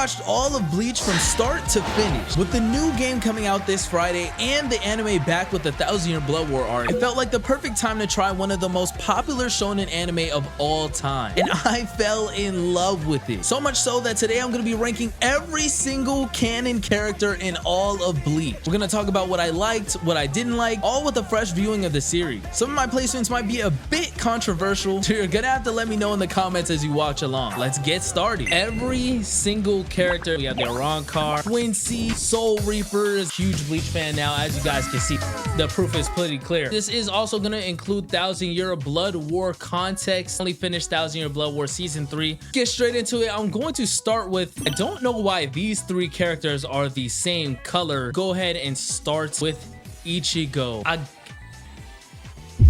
watched all of Bleach from start to finish. With the new game coming out this Friday and the anime back with the 1,000-Year Blood War arc, it felt like the perfect time to try one of the most popular shonen anime of all time. And I fell in love with it. So much so that today I'm going to be ranking every single canon character in all of Bleach. We're going to talk about what I liked, what I didn't like, all with a fresh viewing of the series. Some of my placements might be a bit controversial, so you're gonna have to let me know in the comments as you watch along. Let's get started. Every single character, we have the Arankar, Quincy, Soul Reapers, huge Bleach fan now, as you guys can see. The proof is pretty clear. This is also gonna include 1,000-Year Blood War context. Only finished 1,000-Year Blood War season 3. Get straight into it. I'm going to start with, I don't know why these three characters are the same color. Go ahead and start with Ichigo.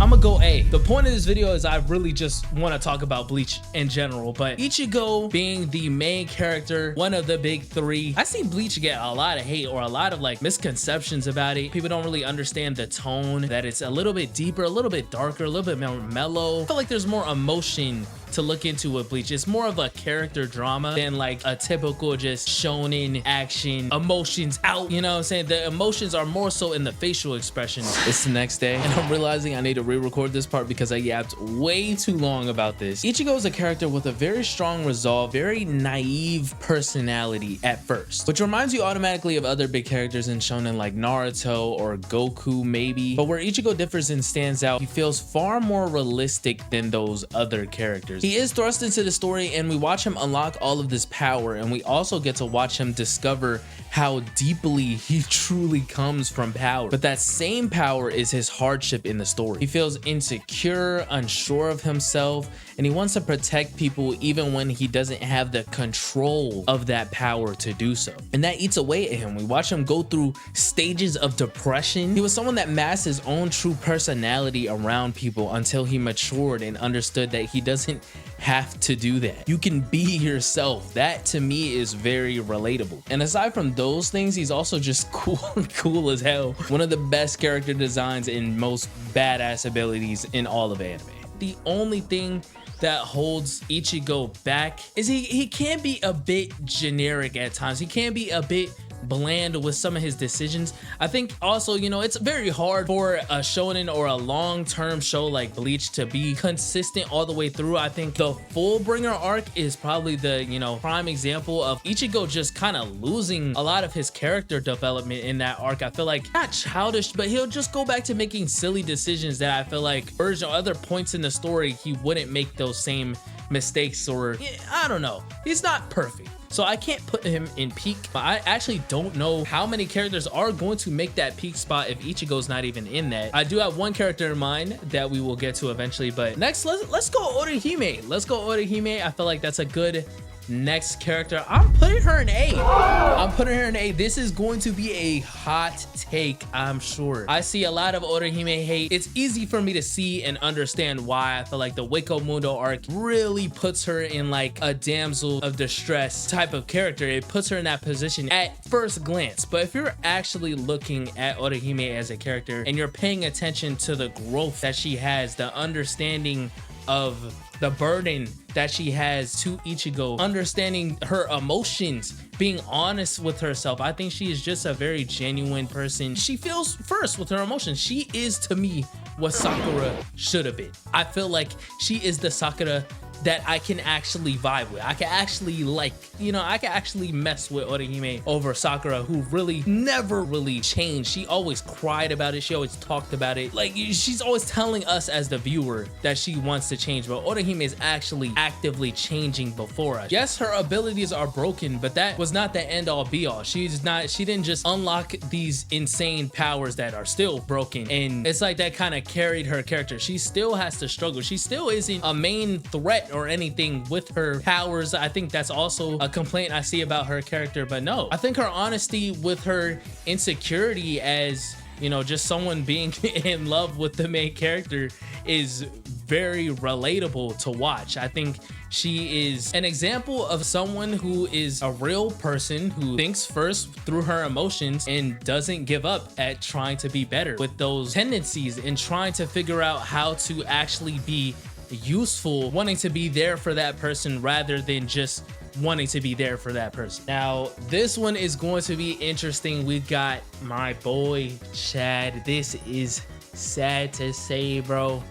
I'm gonna go A. The point of this video is I really just want to talk about Bleach in general, but Ichigo being the main character, one of the big three, I see Bleach get a lot of hate or a lot of like misconceptions about it. People don't really understand the tone, that it's a little bit deeper, a little bit darker, a little bit more mellow. I feel like there's more emotion to look into with Bleach. It's more of a character drama than like a typical just shonen action, emotions out, you know what I'm saying? The emotions are more so in the facial expressions. It's the next day and I'm realizing I need to re-record this part because I yapped way too long about this. Ichigo is a character with a very strong resolve, very naive personality at first, which reminds you automatically of other big characters in shonen like Naruto or Goku maybe. But where Ichigo differs and stands out, he feels far more realistic than those other characters. He is thrust into the story and we watch him unlock all of this power, and we also get to watch him discover how deeply he truly comes from power. But that same power is his hardship in the story. He feels insecure, unsure of himself, and he wants to protect people even when he doesn't have the control of that power to do so. And that eats away at him. We watch him go through stages of depression. He was someone that masked his own true personality around people until he matured and understood that he doesn't have to do that. You can be yourself. That to me is very relatable. And aside from those things, he's also just cool as hell. One of the best character designs and most badass abilities in all of anime. The only thing that holds Ichigo back is he can be a bit generic at times. He can be a bit bland with some of his decisions. I think also, you know, it's very hard for a shonen or a long-term show like Bleach to be consistent all the way through. I think the Fullbringer arc is probably the, you know, prime example of Ichigo just kind of losing a lot of his character development in that arc. I feel like not childish, but he'll just go back to making silly decisions that I feel like other points in the story he wouldn't make those same mistakes, or I don't know. He's not perfect, so I can't put him in peak. But I actually don't know how many characters are going to make that peak spot if Ichigo's not even in that. I do have one character in mind that we will get to eventually, but next let's go Orihime. Let's go Orihime. I feel like that's a good next character. I'm putting her in A. I'm putting her in A. This is going to be a hot take, I'm sure. I see a lot of Orihime hate. It's easy for me to see and understand why. I feel like the Wako Mundo arc really puts her in like a damsel of distress type of character. It puts her in that position at first glance. But if you're actually looking at Orihime as a character and you're paying attention to the growth that she has, the understanding of the burden that she has to Ichigo, understanding her emotions, being honest with herself. I think she is just a very genuine person. She feels first with her emotions. She is, to me, what Sakura should have been. I feel like she is the Sakura that I can actually vibe with. I can actually like, you know, I can actually mess with Orihime over Sakura, who really never really changed. She always cried about it. She always talked about it. Like, she's always telling us as the viewer that she wants to change, but Orihime is actually actively changing before us. Yes, her abilities are broken, but that was not the end all be all. She didn't just unlock these insane powers that are still broken, and it's like that kind of carried her character. She still has to struggle. She still isn't a main threat or anything with her powers. I think that's also a complaint I see about her character, but no, I think her honesty with her insecurity as, you know, just someone being in love with the main character is very relatable to watch. I think she is an example of someone who is a real person who thinks first through her emotions and doesn't give up at trying to be better with those tendencies and trying to figure out how to actually be useful, wanting to be there for that person rather than just wanting to be there for that person. Now, this one is going to be interesting. We got my boy Chad. This is sad to say, bro.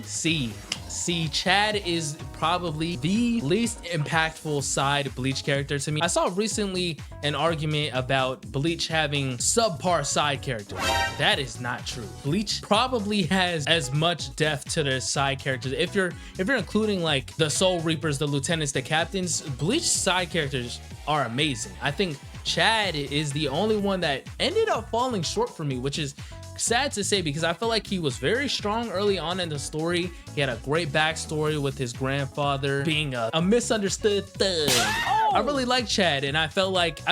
See, Chad is probably the least impactful side Bleach character to me. I saw recently an argument about Bleach having subpar side characters. That is not true. Bleach probably has as much depth to their side characters. If you're including like the Soul Reapers, the lieutenants, the captains, Bleach side characters are amazing. I think Chad is the only one that ended up falling short for me, which is sad to say because I feel like he was very strong early on in the story. He had a great backstory with his grandfather being a misunderstood thug. I really like Chad, and I feel like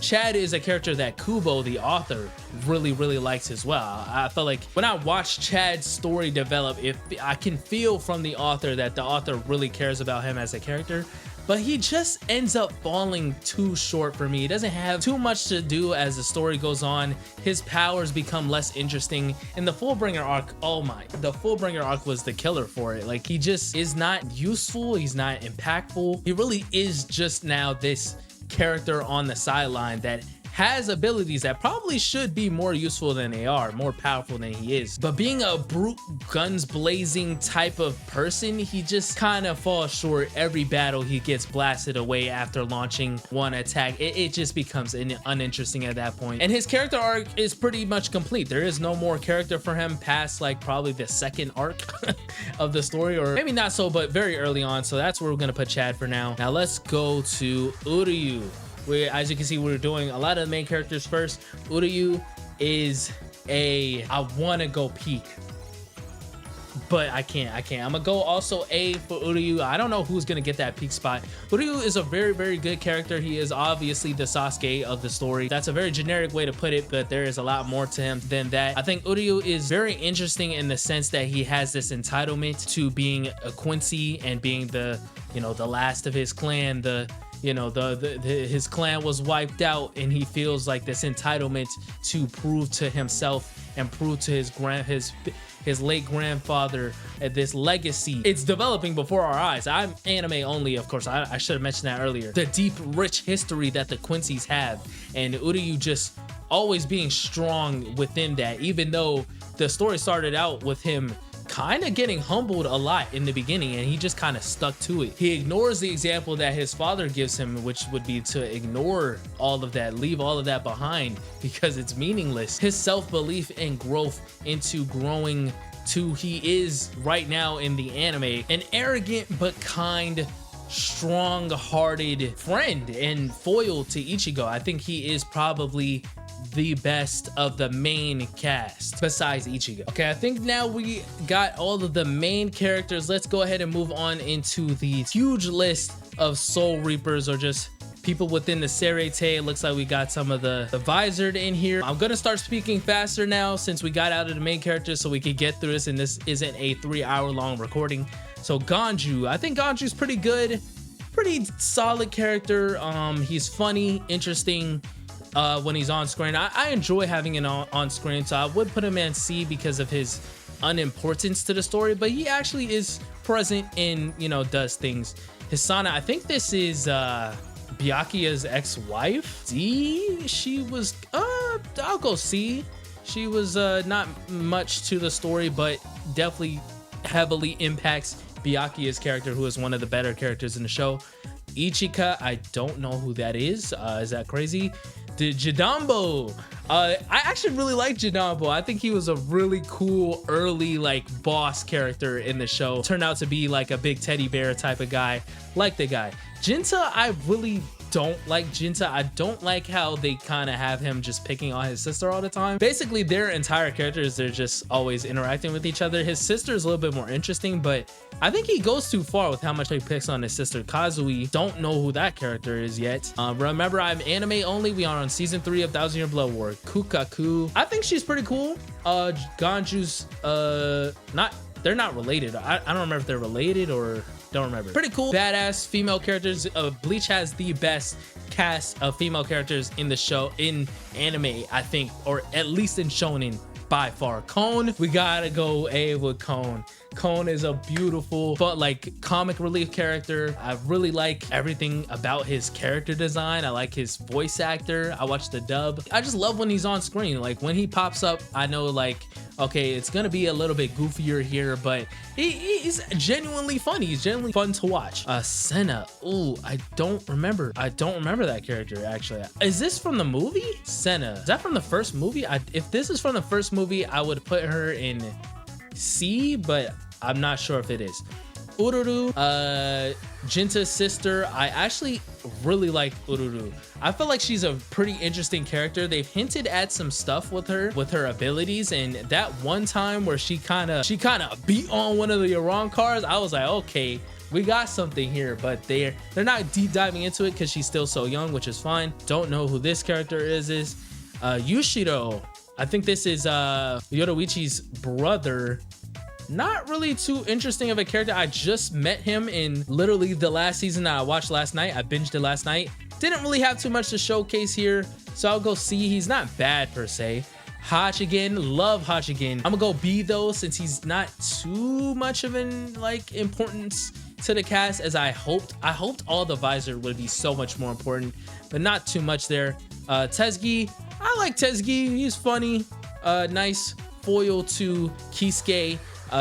Chad is a character that Kubo, the author, really likes as well. I feel like when I watch Chad's story develop, I can feel from the author that the author really cares about him as a character. But he just ends up falling too short for me. He doesn't have too much to do as the story goes on. His powers become less interesting. In the Fullbringer arc, the Fullbringer arc was the killer for it. Like, he just is not useful. He's not impactful. He really is just now this character on the sideline that has abilities that probably should be more useful than they are, more powerful than he is. But being a brute guns blazing type of person, he just kind of falls short. Every battle he gets blasted away after launching one attack. It just becomes uninteresting at that point. And his character arc is pretty much complete. There is no more character for him past like probably the second arc of the story, or maybe not so, but very early on. So that's where we're gonna put Chad for now. Now let's go to Uryu. As you can see, we're doing a lot of the main characters first. Uryu is I want to go peak, but I can't. I'm gonna go also A for Uryu. I don't know who's gonna get that peak spot. Uryu is a very good character. He is obviously the Sasuke of the story. That's a very generic way to put it, but there is a lot more to him than that. I think Uryu is very interesting in the sense that he has this entitlement to being a Quincy and being the last of his clan. His clan was wiped out, and he feels like this entitlement to prove to himself and prove to his late grandfather this legacy. It's developing before our eyes. I'm anime only, of course. I should have mentioned that earlier. The deep, rich history that the Quincy's have, and Uryu just always being strong within that, even though the story started out with him kind of getting humbled a lot in the beginning, and he just kind of stuck to it. He ignores the example that his father gives him, which would be to ignore all of that, leave all of that behind because it's meaningless. His self-belief and growth into growing to he is right now in the anime an arrogant but kind, strong-hearted friend and foil to Ichigo. I think he is probably the best of the main cast besides Ichigo. Okay, I think now we got all of the main characters. Let's go ahead and move on into the huge list of Soul Reapers, or just people within the Serete. It looks like we got some of the Visored in here. I'm gonna start speaking faster now since we got out of the main characters so we could get through this, and this isn't a 3-hour long recording. So Ganju, I think Ganju's pretty good, pretty solid character. He's funny, interesting when he's on screen. I enjoy having him on screen, so I would put him in C because of his unimportance to the story, but he actually is present and does things. Hisana, I think this is Byakuya's ex-wife. D, she was I'll go C. She was not much to the story, but definitely heavily impacts Byakuya's character, who is one of the better characters in the show. Ichika, I don't know who that is. Is that crazy? The Jadambo. I actually really like Jadambo. I think he was a really cool early boss character in the show. Turned out to be like a big teddy bear type of guy. Like the guy. Jinta, I really don't like Jinta. I don't like how they kind of have him just picking on his sister all the time. Basically, their entire characters, they're just always interacting with each other. His sister is a little bit more interesting, but I think he goes too far with how much he picks on his sister. Kazui, don't know who that character is yet. Remember, I'm anime only. We are on season 3 of 1,000 Year Blood War. Kukaku, I think she's pretty cool. Ganju's they're not related. I don't remember if they're related or don't remember. Pretty cool, badass female characters. Bleach has the best cast of female characters in the show, in anime, I think, or at least in shonen by far. Cone, we gotta go A with Cone. Cone is a beautiful but like comic relief character. I really like everything about his character design. I like his voice actor. I watched the dub. I just love when he's on screen. Like when he pops up, I know like, okay, it's gonna be a little bit goofier here, but he's genuinely funny. He's genuinely fun to watch. Senna. Ooh, I don't remember that character actually. Is this from the movie? Senna. Is that from the first movie? If this is from the first movie, I would put her in C, but I'm not sure if it is. Ururu, Jinta's sister. I actually really like Ururu. I feel like she's a pretty interesting character. They've hinted at some stuff with her abilities, and that one time where she kind of beat on one of the Iran cars, I was like, okay, we got something here, but they're not deep diving into it because she's still so young, which is fine. Don't know who this character is Yushiro. I think this is Yoruichi's brother. Not really too interesting of a character. I just met him in literally the last season that I watched last night. I binged it last night. Didn't really have too much to showcase here, so I'll go C. He's not bad per se. Hachigen, love Hachigen. I'm gonna go B though, since he's not too much of an like importance to the cast as I hoped. I hoped all the visor would be so much more important, but not too much there. Tezuki, I like Tezuki. He's funny. Nice foil to Kisuke.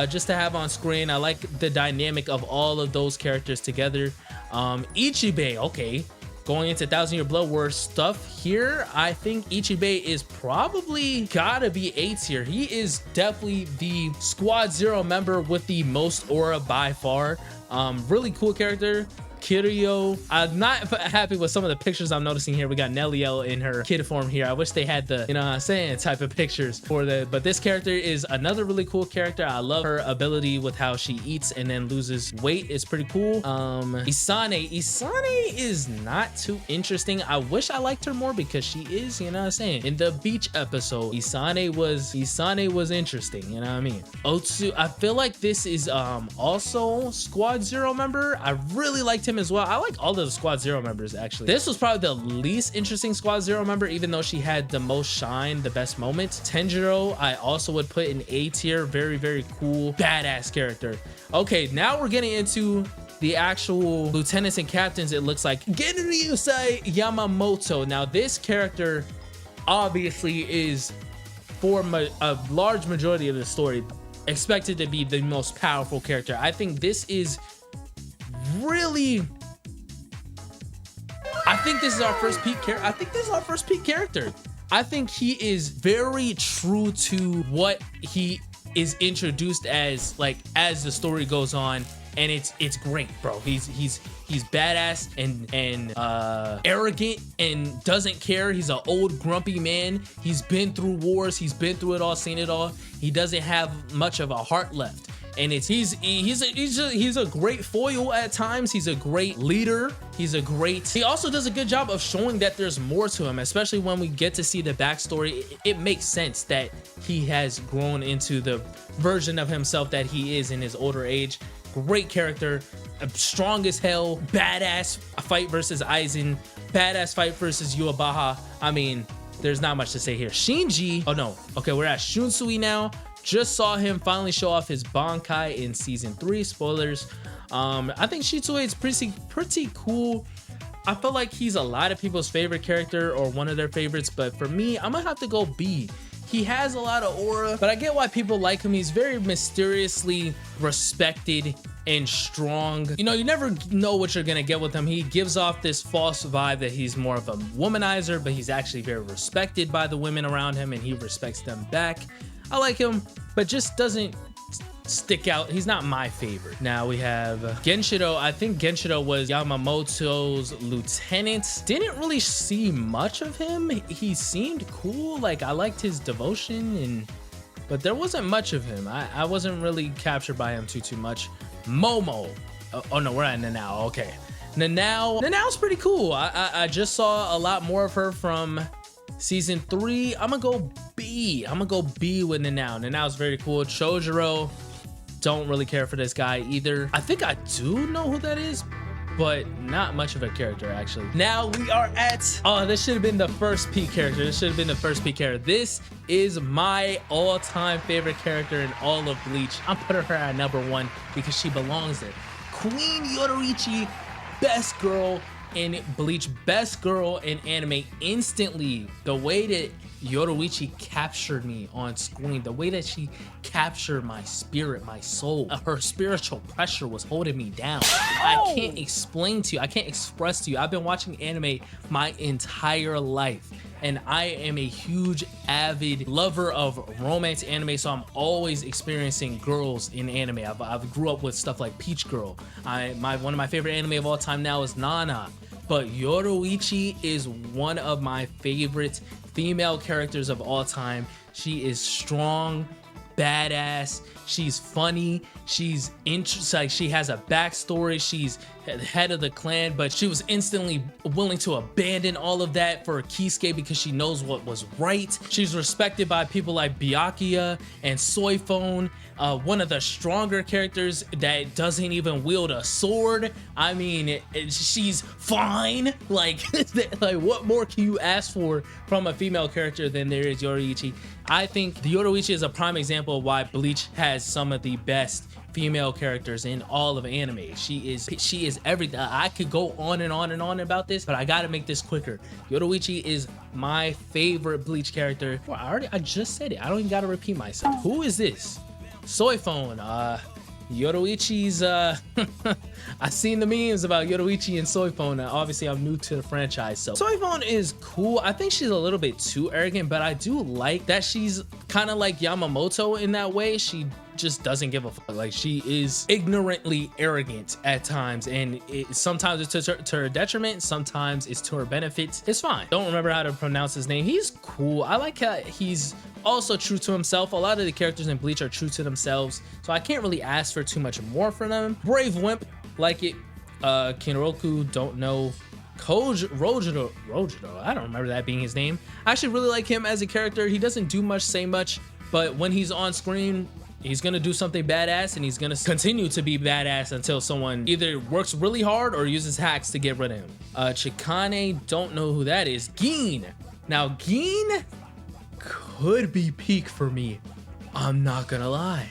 Just to have on screen. I like the dynamic of all of those characters together. Ichibei, okay, going into 1,000-Year Blood War stuff here. I think Ichibei is probably gotta be A tier. He is definitely the Squad Zero member with the most aura by far. Really cool character. Kiryu, I'm not happy with some of the pictures I'm noticing here. We got Neliel in her kid form here. I wish they had the, you know what I'm saying, type of pictures for the, but this character is another really cool character. I love her ability with how she eats and then loses weight. It's pretty cool. Isane is not too interesting. I wish I liked her more because she is, you know what I'm saying, in the beach episode, Isane was interesting, you know what I mean. Otsu, I feel like this is also Squad Zero member. I really liked him as well. I like all of the Squad Zero members actually. This was probably the least interesting Squad Zero member, even though she had the most shine, the best moment. Tenjiro, I also would put in A tier. Very, very cool, badass character. Okay, now we're getting into the actual lieutenants and captains. It looks like Genryusai Yamamoto. Now this character obviously is, for a large majority of the story, expected to be the most powerful character. I think this is really, I think this is our first peak character. I think he is very true to what he is introduced as, like, as the story goes on, and it's great, bro. He's badass and arrogant and doesn't care. He's an old grumpy man. He's been through wars. He's been through it all, seen it all. He doesn't have much of a heart left. And he's a great foil at times. He's a great leader. He also does a good job of showing that there's more to him, especially when we get to see the backstory. It makes sense that he has grown into the version of himself that he is in his older age. Great character, strong as hell, badass fight versus Aizen, badass fight versus Yuabaha. I mean, there's not much to say here. Shinji, oh no, okay, we're at Shunsui now. Just saw him finally show off his Bankai in season 3. Spoilers. I think Shitsue is pretty cool. I feel like he's a lot of people's favorite character or one of their favorites, but for me, I'm gonna have to go B. He has a lot of aura, but I get why people like him. He's very mysteriously respected and strong. You know, you never know what you're gonna get with him. He gives off this false vibe that he's more of a womanizer, but he's actually very respected by the women around him and he respects them back. I like him, but just doesn't stick out. He's not my favorite. Now we have Genshiro. I think Genshiro was Yamamoto's lieutenant. Didn't really see much of him. He seemed cool. Like, I liked his devotion, but there wasn't much of him. I wasn't really captured by him too much. Momo. Oh no, we're at Nanao. Okay. Nanao's pretty cool. I just saw a lot more of her from season 3. I'm gonna go B. With Nanao. Nanao's very cool. Chojuro, don't really care for this guy either. I think I do know who that is, but not much of a character actually. Now we are at, oh, this should have been the first peak character. This should have been the first peak character. This is my all-time favorite character in all of Bleach. I'm putting her at #1 because she belongs there. Queen Yoruichi, best girl in Bleach, best girl in anime. Instantly, the way that Yoruichi captured me on screen, the way that she captured my spirit, my soul, her spiritual pressure was holding me down. I can't explain to you, I can't express to you. I've been watching anime my entire life, and I am a huge avid lover of romance anime, so I'm always experiencing girls in anime. I've grew up with stuff like Peach Girl. One of my favorite anime of all time now is Nana, but Yoruichi is one of my favorite female characters of all time. She is strong, badass, she's funny, she's interesting, like she has a backstory, she's head of the clan, but she was instantly willing to abandon all of that for Kisuke because she knows what was right. She's respected by people like Byakuya and Soifone, one of the stronger characters that doesn't even wield a sword. I mean, she's fine. Like, like what more can you ask for from a female character than there is Yoruichi? I think the Yoruichi is a prime example of why Bleach has some of the best female characters in all of anime. She is everything. I could go on and on and on about this, but I gotta make this quicker. Yoruichi is my favorite Bleach character. Well, I just said it. I don't even gotta repeat myself. Who is this? Soifone. Yoruichi's I've seen the memes about Yoruichi and Soifone. Obviously I'm new to the franchise, so Soifone is cool. I think she's a little bit too arrogant, but I do like that she's kind of like Yamamoto in that way. She just doesn't give a fuck. Like, she is ignorantly arrogant at times, and sometimes it's to her detriment, sometimes it's to her benefit. It's fine. Don't remember how to pronounce his name. He's cool. I like how he's also true to himself. A lot of the characters in Bleach are true to themselves, so I can't really ask for too much more from them. Brave Wimp, like it. Kinroku, don't know. Rojiro, I don't remember that being his name. I actually really like him as a character. He doesn't do much, say much, but when he's on screen, he's gonna do something badass, and he's gonna continue to be badass until someone either works really hard or uses hacks to get rid of him. Chikane, don't know who that is. Gin. Now, Gin could be peak for me. I'm not gonna lie.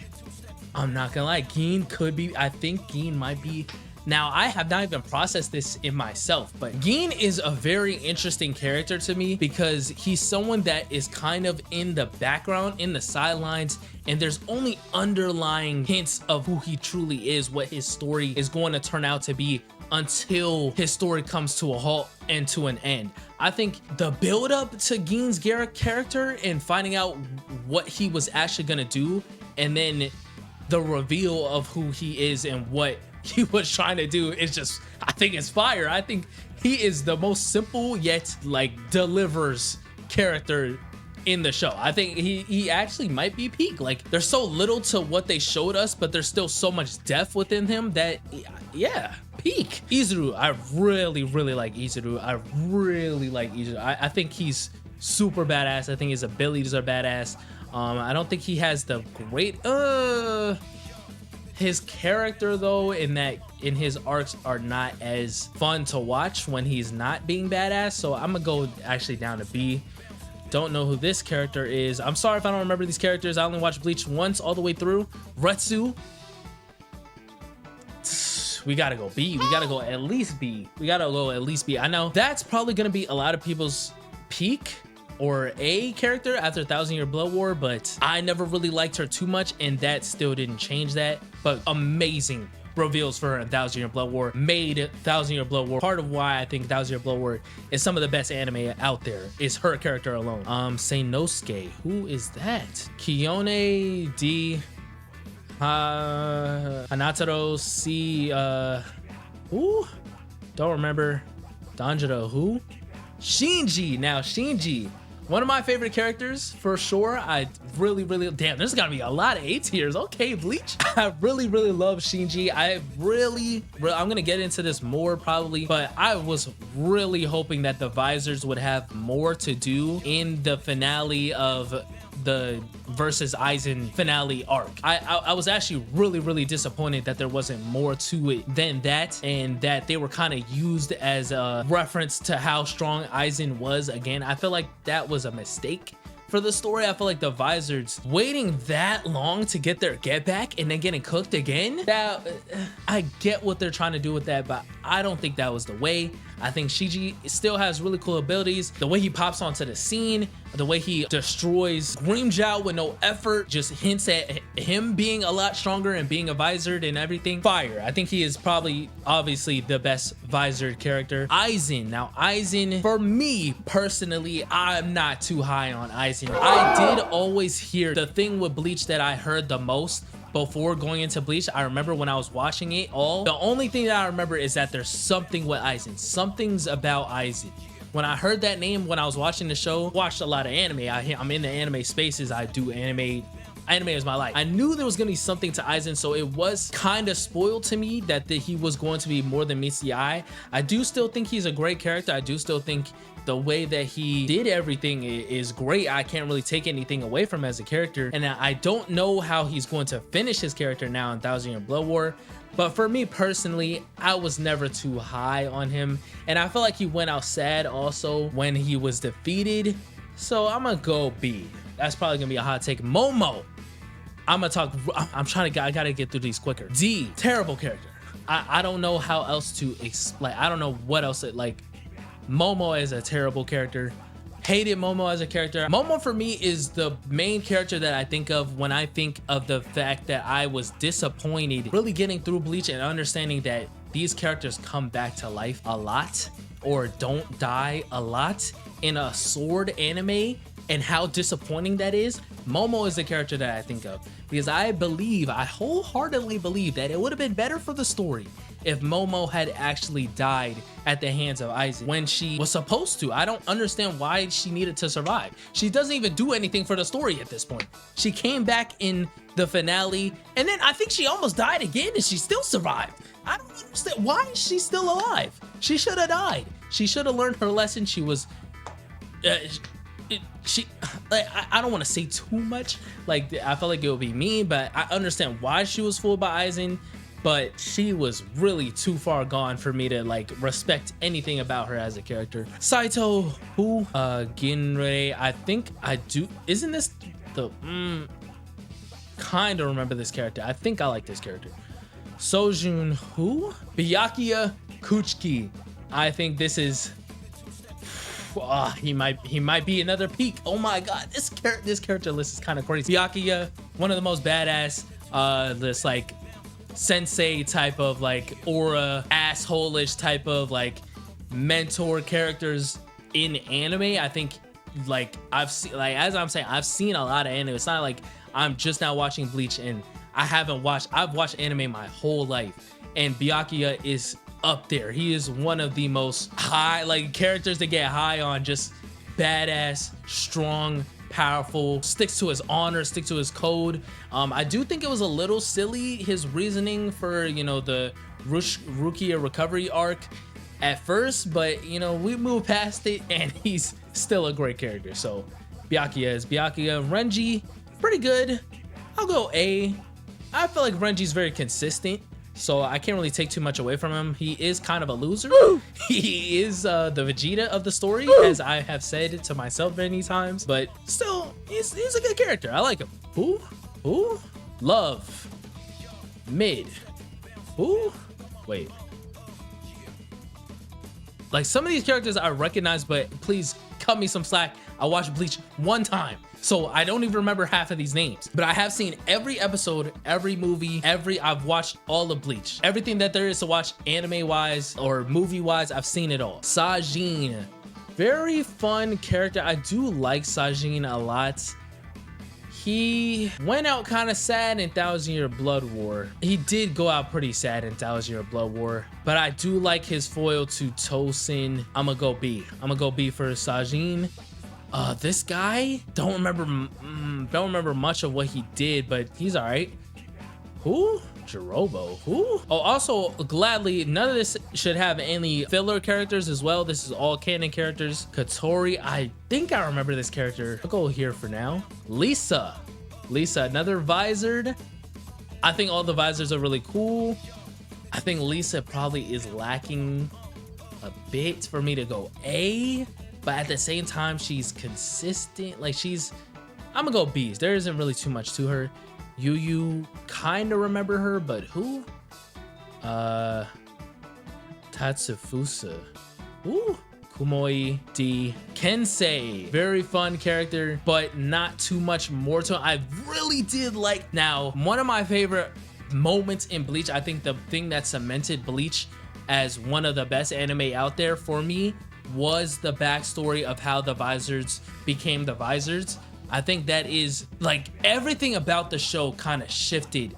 Gin could be, I think Gin might be. Now, I have not even processed this in myself, but Gin is a very interesting character to me because he's someone that is kind of in the background, in the sidelines, and there's only underlying hints of who he truly is, what his story is going to turn out to be until his story comes to a halt and to an end. I think the build up to Gin's character and finding out what he was actually going to do, and then the reveal of who he is and what he was trying to do is just, I think it's fire. I think he is the most simple yet like delivers character in the show. I think he actually might be peak. Like, there's so little to what they showed us, but there's still so much depth within him that, yeah, peak. Izuru, I really like Izuru. I think he's super badass. I think his abilities are badass. I don't think he has the great his character though, in his arcs are not as fun to watch when he's not being badass, so I'm gonna go actually down to B. Don't know who this character is. I'm sorry if I don't remember these characters. I only watched Bleach once all the way through. Retsu, we gotta go B. We gotta go at least B. I know that's probably gonna be a lot of people's peak or A character after 1,000-Year Blood War, but I never really liked her too much, and that still didn't change that. But amazing reveals for her in 1,000-Year Blood War made 1,000-Year Blood War. Part of why I think 1,000-Year Blood War is some of the best anime out there is her character alone. Seinosuke, who is that? Kiyone D Hanataro C who? Don't remember. Danjiro, who? Shinji. Now Shinji, one of my favorite characters for sure. I really damn, there's gotta be a lot of A tiers. Okay, Bleach. I really love Shinji. I'm gonna get into this more probably, but I was really hoping that the Visors would have more to do in the finale of the versus Aizen finale arc. I was actually really disappointed that there wasn't more to it than that, and that they were kind of used as a reference to how strong Aizen was. Again, I feel like that was a mistake for the story. I feel like the Vizards waiting that long to get their get back and then getting cooked again, that I get what they're trying to do with that, but I don't think that was the way. I think Shiji still has really cool abilities. The way he pops onto the scene, the way he destroys Grimmjow with no effort, just hints at him being a lot stronger and being a Visored and everything. Fire. I think he is probably obviously the best Visored character. Aizen. Now Aizen, for me personally, I'm not too high on Aizen. I did always hear the thing with Bleach that I heard the most before going into Bleach. I remember when I was watching it all, the only thing that I remember is that there's something with Aizen. Something's about Aizen. When I heard that name when I was watching the show, watched a lot of anime. I'm in the anime spaces. I do anime. Anime is my life. I knew there was gonna be something to Aizen, so it was kind of spoiled to me that he was going to be more than meets the eye. I do still think he's a great character. I do still think the way that he did everything is great. I can't really take anything away from him as a character, and I don't know how he's going to finish his character now in 1000-Year Blood War. But for me personally, I was never too high on him, and I feel like he went out sad also when he was defeated. So I'm gonna go B. That's probably gonna be a hot take. Momo. I gotta get through these quicker. D. Terrible character. I don't know how else to explain. I don't know what else Momo is a terrible character. Hated Momo as a character. Momo for me is the main character that I think of when I think of the fact that I was disappointed really getting through Bleach and understanding that these characters come back to life a lot or don't die a lot in a sword anime, and how disappointing that is. Momo is the character that I think of, because I wholeheartedly believe that it would have been better for the story if Momo had actually died at the hands of Aizen when she was supposed to. I don't understand why she needed to survive. She doesn't even do anything for the story at this point. She came back in the finale, and then I think she almost died again and she still survived. I don't understand. Why is she still alive? She should have died. She should have learned her lesson. She was... I don't want to say too much. Like, I felt like it would be mean, but I understand why she was fooled by Aizen, but she was really too far gone for me to like respect anything about her as a character. Saito, who Ginrei, I think I do. Isn't this the kind of remember this character? I think I like this character. Sojun, who? Byakuya Kuchiki. I think this is he might be another peak. Oh my god, this character list is kind of crazy. Byakuya, one of the most badass this like sensei type of like aura asshole-ish type of like mentor characters in anime. I think like I've seen, like as I'm saying, I've seen a lot of anime. It's not like I'm just now watching Bleach and I've watched anime my whole life, and Byakuya is up there. He is one of the most high like characters to get high on. Just badass, strong, powerful, sticks to his honor, sticks to his code. I do think it was a little silly, his reasoning for, you know, the Rukia recovery arc at first, but you know, we moved past it and he's still a great character. So Byakuya is Byakuya. Renji, pretty good. I'll go A. I feel like Renji's very consistent, so I can't really take too much away from him. He is kind of a loser. He is the Vegeta of the story, as I have said to myself many times, but still, he's a good character. I like him. Who? Love. Mid. Who? Wait. Like, some of these characters I recognize, but please cut me some slack. I watched Bleach one time, so I don't even remember half of these names, but I have seen every episode, every movie, I've watched all of Bleach. Everything that there is to watch anime wise or movie wise, I've seen it all. Sajin, very fun character. I do like Sajin a lot. He went out kind of sad in 1000-Year Blood War. He did go out pretty sad in 1000-Year Blood War, but I do like his foil to Tosin. I'm gonna go B. I'm gonna go B for Sajin. This guy, don't remember much of what he did, but he's all right. Who? Jirobo. Who? Oh, also, gladly, none of this should have any filler characters as well. This is all canon characters. Katori, I think I remember this character. I'll go here for now. Lisa, another visored. I think all the visors are really cool. I think Lisa probably is lacking a bit for me to go A, but at the same time, she's consistent. Like I'm gonna go B's. There isn't really too much to her. Yu kind of remember her, but who? Tatsufusa. Ooh. Kumoi D. Kensei, very fun character, but not too much more to it. I really did like, now, one of my favorite moments in Bleach, I think the thing that cemented Bleach as one of the best anime out there for me was the backstory of how the Visors became the Visors. I think that is, like, everything about the show kind of shifted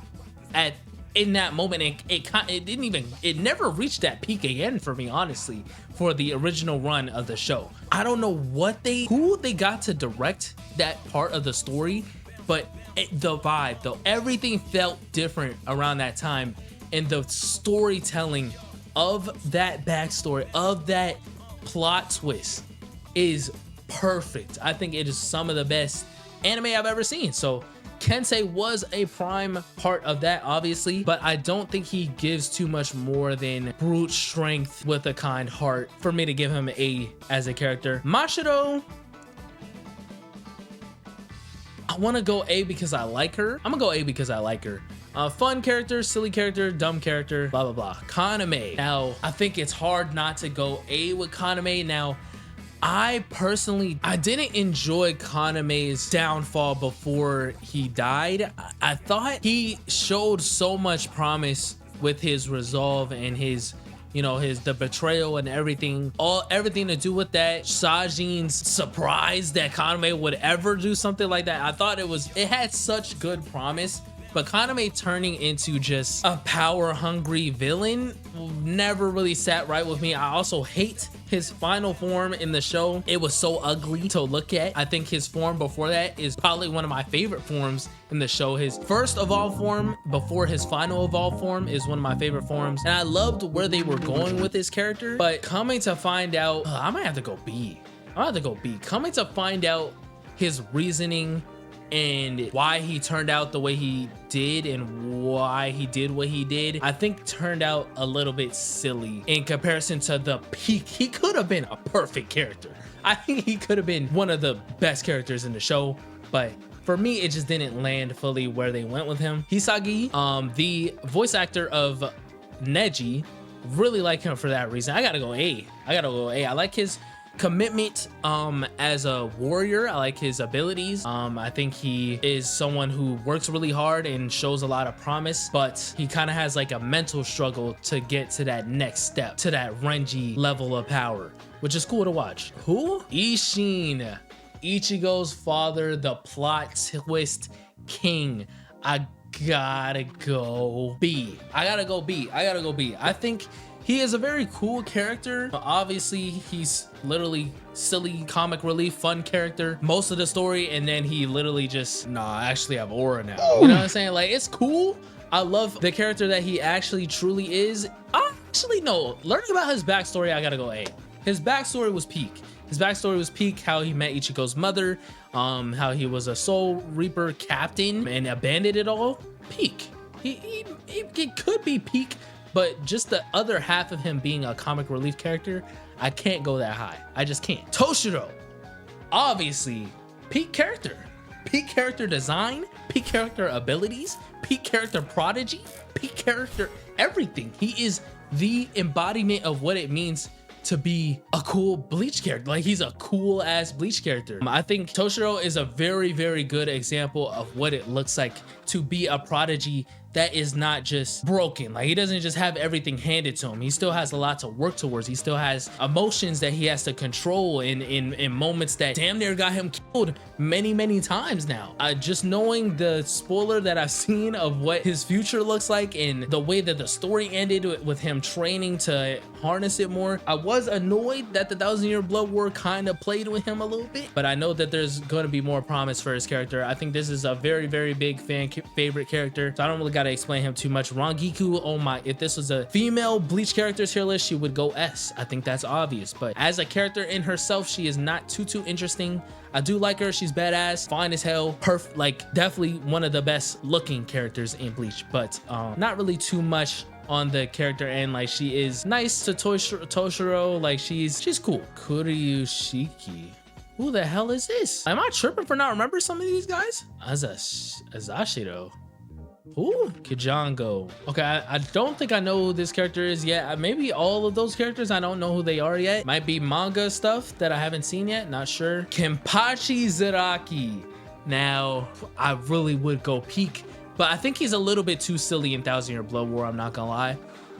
in that moment. It never reached that peak again for me, honestly, for the original run of the show. I don't know who they got to direct that part of the story, but the vibe, everything felt different around that time, and the storytelling of that backstory, of that plot twist, is perfect. I think it is some of the best anime I've ever seen. So Kensei was a prime part of that, obviously, but I don't think he gives too much more than brute strength with a kind heart for me to give him A as a character. Mashiro, I want to go A because I like her. I'm gonna go A because I like her. Fun character, silly character, dumb character, blah blah blah. Kaname. Now, I think it's hard not to go A with Kaname. Now, I didn't enjoy Kaname's downfall before he died. I thought he showed so much promise with his resolve and his, the betrayal and everything to do with that. Sajin's surprise that Kaname would ever do something like that. I thought it had such good promise. But Kaname turning into just a power-hungry villain never really sat right with me. I also hate his final form in the show. It was so ugly to look at. I think his form before that is probably one of my favorite forms in the show. His first evolved form before his final evolved form is one of my favorite forms. And I loved where they were going with his character. But coming to find out, I might have to go B. Coming to find out his reasoning and why he turned out the way he did and why he did what he did, I think turned out a little bit silly in comparison to the peak. He could have been a perfect character. I think he could have been one of the best characters in the show, but for me, it just didn't land fully where they went with him. Hisagi, the voice actor of Neji, really like him for that reason. I gotta go A. I like his commitment as a warrior. I like his abilities. I think he is someone who works really hard and shows a lot of promise, but he kind of has like a mental struggle to get to that next step, to that Renji level of power, which is cool to watch. Who? Ishin, Ichigo's father, the plot twist king. I gotta go B. I think he is a very cool character. Obviously, he's literally silly, comic relief, fun character most of the story, and then he literally just, I actually have aura now. You know what I'm saying? Like, it's cool. I love the character that he actually truly is. Learning about his backstory, I gotta go A. His backstory was peak. How he met Ichigo's mother, how he was a Soul Reaper captain and abandoned it all. Peak. He could be peak. But just the other half of him being a comic relief character, I can't go that high. I just can't. Toshiro, obviously, peak character design, peak character abilities, peak character prodigy, peak character everything. He is the embodiment of what it means to be a cool Bleach character. Like, he's a cool ass Bleach character. I think Toshiro is a very, very good example of what it looks like to be a prodigy that is not just broken. Like, he doesn't just have everything handed to him. He still has a lot to work towards. He still has emotions that he has to control in moments that damn near got him killed many, many times now. Just knowing the spoiler that I've seen of what his future looks like and the way that the story ended with him training to harness it more, I was annoyed that the 1,000-Year Blood War kind of played with him a little bit, but I know that there's going to be more promise for his character. I think this is a very, very big favorite character, so I don't really got gotta explain him too much. Rangiku, oh my, if this was a female Bleach character tier list, she would go S. I think that's obvious, but as a character in herself, she is not too interesting. I do like her. She's badass, fine as hell, perfect, like definitely one of the best looking characters in Bleach, but not really too much on the character end. Like, she is nice to Toshiro, like she's cool. Kuryushiki, who the hell is this? Am I tripping for not remembering some of these guys? Azashiro. Ooh, Kijango. Okay, I don't think I know who this character is yet. Maybe all of those characters, I don't know who they are yet. Might be manga stuff that I haven't seen yet, not sure. Kenpachi Zaraki. Now, I really would go peak, but I think he's a little bit too silly in Thousand Year Blood War, I'm not gonna lie.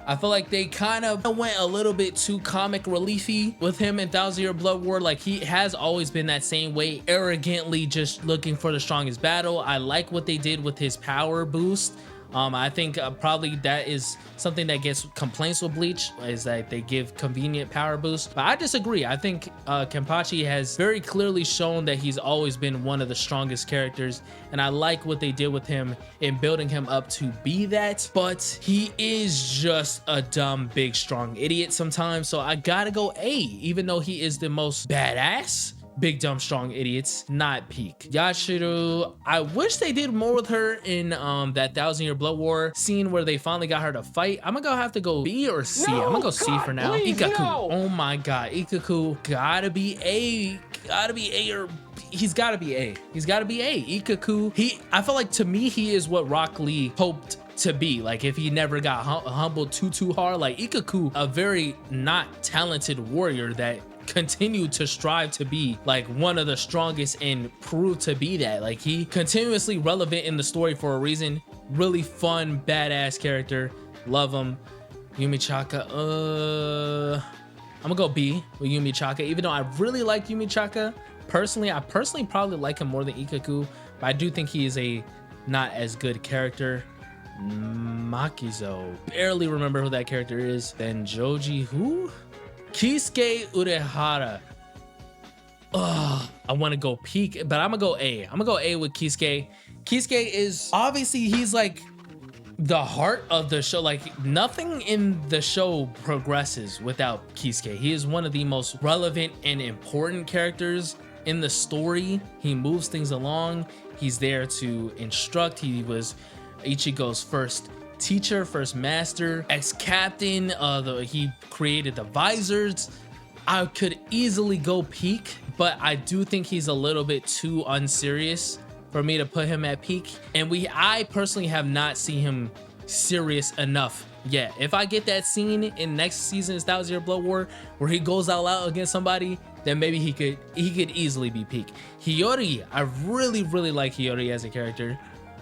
I feel like they kind of went a little bit too comic reliefy with him in Thousand Year Blood War. Like, he has always been that same way, arrogantly just looking for the strongest battle. I like what they did with his power boost. I think probably that is something that gets complaints with Bleach, is that they give convenient power boosts. But I disagree. I think Kenpachi has very clearly shown that he's always been one of the strongest characters, and I like what they did with him in building him up to be that. But he is just a dumb, big, strong idiot sometimes, so I gotta go A, even though he is the most badass big dumb strong idiots, not peak. Yashiro, I wish they did more with her in that Thousand Year Blood War scene where they finally got her to fight. I'm gonna have to go B or C. I'm gonna go C for now. Ikaku, oh my god, Ikaku gotta be A, or he's gotta be A. He's gotta be A. Ikaku, I feel like, to me, he is what Rock Lee hoped to be. Like, if he never got humbled too hard. Like, Ikaku, a very not talented warrior that continued to strive to be like one of the strongest and proved to be that. Like, he continuously relevant in the story for a reason. Really fun, badass character. Love him. Yumichaka, I'm gonna go B with Yumichaka, even though I really like Yumichaka personally. I personally probably like him more than Ikaku, but I do think he is a not as good character. Makizo, barely remember who that character is. Then Joji, who? Kisuke Urehara. Ugh, I want to go peak, but I'm gonna go A. I'm gonna go A with Kisuke. Kisuke is obviously, he's like the heart of the show. Like, nothing in the show progresses without Kisuke. He is one of the most relevant and important characters in the story. He moves things along. He's there to instruct. He was Ichigo's first teacher, first master, ex-captain. He created the visors. I could easily go peak, but I do think he's a little bit too unserious for me to put him at peak. And I personally have not seen him serious enough yet. If I get that scene in next season's Thousand Year Blood War where he goes all out against somebody, then maybe he could easily be peak. Hiyori, I really like Hiyori as a character.